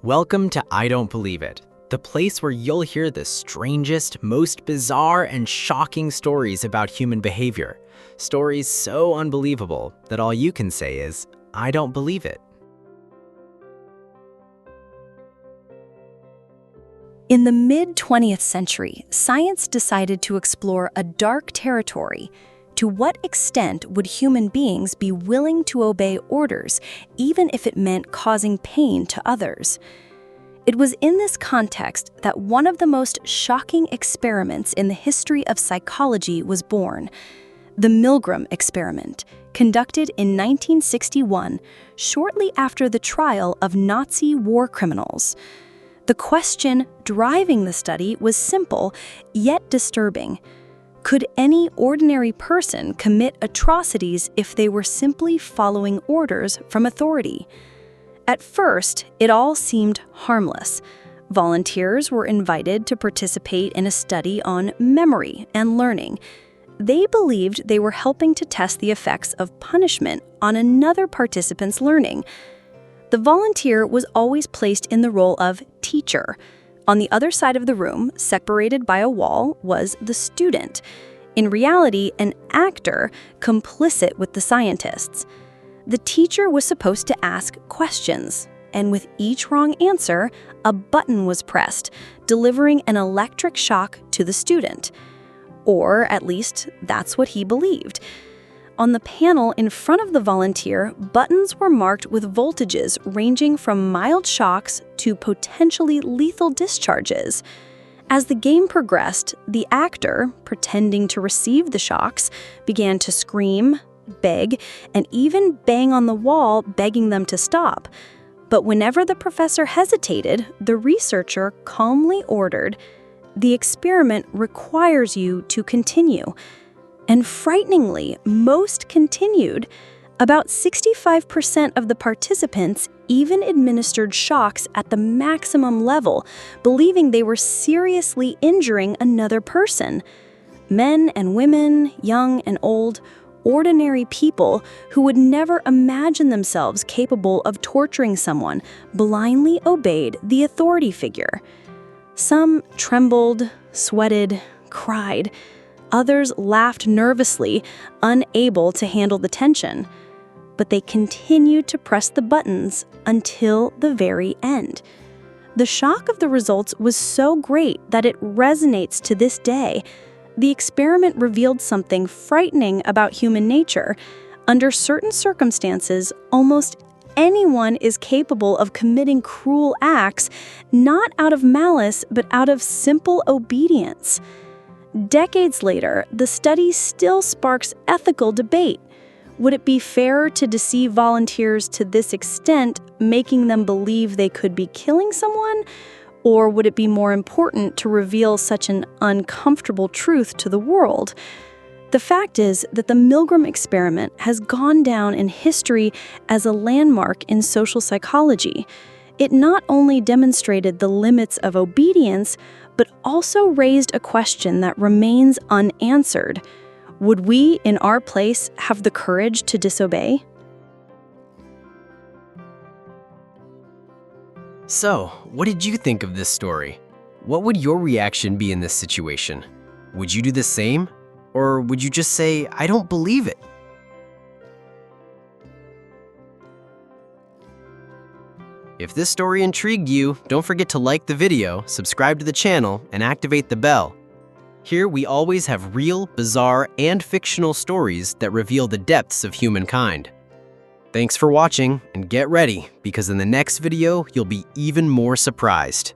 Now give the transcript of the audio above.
Welcome to I Don't Believe It, the place where you'll hear the strangest, most bizarre, and shocking stories about human behavior. Stories so unbelievable that all you can say is, I don't believe it. In the mid-20th century, science decided to explore a dark territory. To what extent would human beings be willing to obey orders, even if it meant causing pain to others? It was in this context that one of the most shocking experiments in the history of psychology was born, the Milgram Experiment, conducted in 1961, shortly after the trial of Nazi war criminals. The question driving the study was simple, yet disturbing. Could any ordinary person commit atrocities if they were simply following orders from authority? At first, it all seemed harmless. Volunteers were invited to participate in a study on memory and learning. They believed they were helping to test the effects of punishment on another participant's learning. The volunteer was always placed in the role of teacher. On the other side of the room, separated by a wall, was the student. In reality, an actor complicit with the scientists. The teacher was supposed to ask questions, and with each wrong answer, a button was pressed, delivering an electric shock to the student. Or at least, that's what he believed. On the panel in front of the volunteer, buttons were marked with voltages ranging from mild shocks to potentially lethal discharges. As the game progressed, the actor, pretending to receive the shocks, began to scream, beg, and even bang on the wall, begging them to stop. But whenever the professor hesitated, the researcher calmly ordered, "The experiment requires you to continue." And frighteningly, most continued. About 65% of the participants even administered shocks at the maximum level, believing they were seriously injuring another person. Men and women, young and old, ordinary people who would never imagine themselves capable of torturing someone, blindly obeyed the authority figure. Some trembled, sweated, cried. Others laughed nervously, unable to handle the tension. But they continued to press the buttons until the very end. The shock of the results was so great that it resonates to this day. The experiment revealed something frightening about human nature. Under certain circumstances, almost anyone is capable of committing cruel acts, not out of malice, but out of simple obedience. Decades later, the study still sparks ethical debate. Would it be fairer to deceive volunteers to this extent, making them believe they could be killing someone? Or would it be more important to reveal such an uncomfortable truth to the world? The fact is that the Milgram experiment has gone down in history as a landmark in social psychology. It not only demonstrated the limits of obedience, but also raised a question that remains unanswered. Would we, in our place, have the courage to disobey? So, what did you think of this story? What would your reaction be in this situation? Would you do the same? Or would you just say, I don't believe it? If this story intrigued you, don't forget to like the video, subscribe to the channel, and activate the bell. Here we always have real, bizarre, and fictional stories that reveal the depths of humankind. Thanks for watching, and get ready, because in the next video, you'll be even more surprised.